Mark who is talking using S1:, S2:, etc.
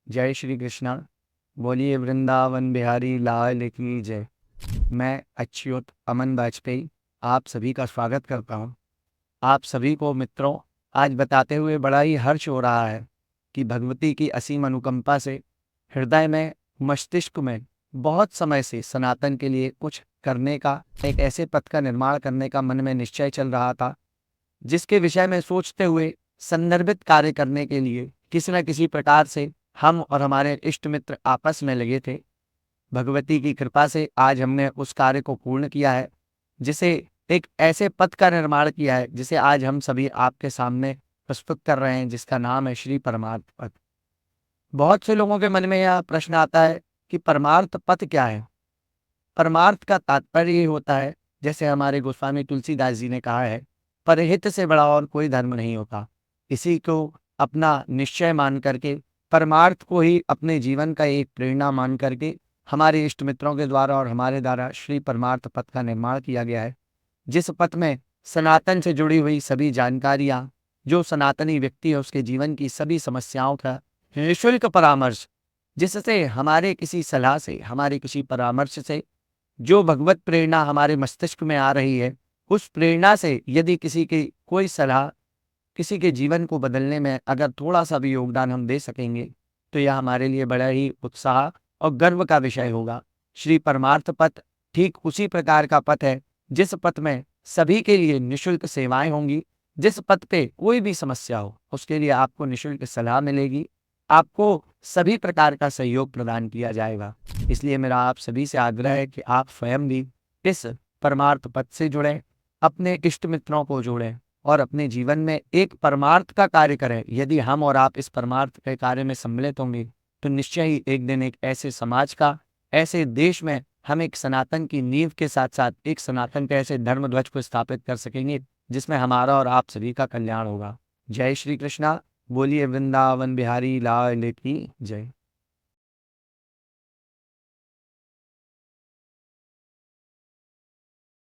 S1: जय श्री कृष्णा। बोलिए वृंदावन बिहारी लाल की जय। मैं अच्युत अमन वाजपेयी आप सभी का स्वागत करता हूँ। आप सभी को मित्रों, आज बताते हुए बड़ा ही हर्ष हो रहा है कि भगवती की असीम अनुकंपा से हृदय में, मस्तिष्क में बहुत समय से सनातन के लिए कुछ करने का, एक ऐसे पथ का निर्माण करने का मन में निश्चय चल रहा था, जिसके विषय में सोचते हुए संदर्भित कार्य करने के लिए किसी न किसी प्रकार से हम और हमारे इष्ट मित्र आपस में लगे थे। भगवती की कृपा से आज हमने उस कार्य को पूर्ण किया है, जिसे एक ऐसे पथ का निर्माण किया है जिसे आज हम सभी आपके सामने प्रस्तुत कर रहे हैं, जिसका नाम है श्री परमार्थ पथ। बहुत से लोगों के मन में यह प्रश्न आता है कि परमार्थ पथ क्या है। परमार्थ का तात्पर्य ये होता है, जैसे हमारे गोस्वामी तुलसीदास जी ने कहा है, परहित से बड़ा और कोई धर्म नहीं होता। इसी को अपना निश्चय मान करके, परमार्थ को ही अपने जीवन का एक प्रेरणा मान करके हमारे इष्ट मित्रों के द्वारा और हमारे द्वारा श्री परमार्थ पथ का निर्माण किया गया है, जिस पथ में सनातन से जुड़ी हुई सभी जानकारियाँ, जो सनातनी व्यक्ति है उसके जीवन की सभी समस्याओं का निःशुल्क परामर्श, जिससे हमारे किसी सलाह से, हमारे किसी परामर्श से जो भगवत प्रेरणा हमारे मस्तिष्क में आ रही है, उस प्रेरणा से यदि किसी की कोई सलाह किसी के जीवन को बदलने में अगर थोड़ा-सा भी योगदान हम दे सकेंगे, तो यह हमारे लिए बड़ा ही उत्साह और गर्व का विषय होगा। श्री परमार्थ पथ ठीक उसी प्रकार का पथ है, जिस पथ में सभी के लिए निःशुल्क सेवाएँ होंगी। जिस पथ पे कोई भी समस्या हो, उसके लिए आपको निःशुल्क सलाह मिलेगी, आपको सभी प्रकार का सहयोग प्रदान किया जाएगा। इसलिए मेरा आप सभी से आग्रह है कि आप स्वयं भी इस परमार्थ पथ से जुड़ें, अपने इष्ट मित्रों को जोड़ें और अपने जीवन में एक परमार्थ का कार्य करें। यदि हम और आप इस परमार्थ के कार्य में सम्मिलित होंगे, तो निश्चय ही एक दिन एक ऐसे समाज का, ऐसे देश में हम एक सनातन की नींव के साथ-साथ एक सनातन के ऐसे धर्म ध्वज को स्थापित कर सकेंगे, जिसमें हमारा और आप सभी का कल्याण होगा। जय श्री कृष्णा। बोलिए वृंदावन बिहारी लाल की जय।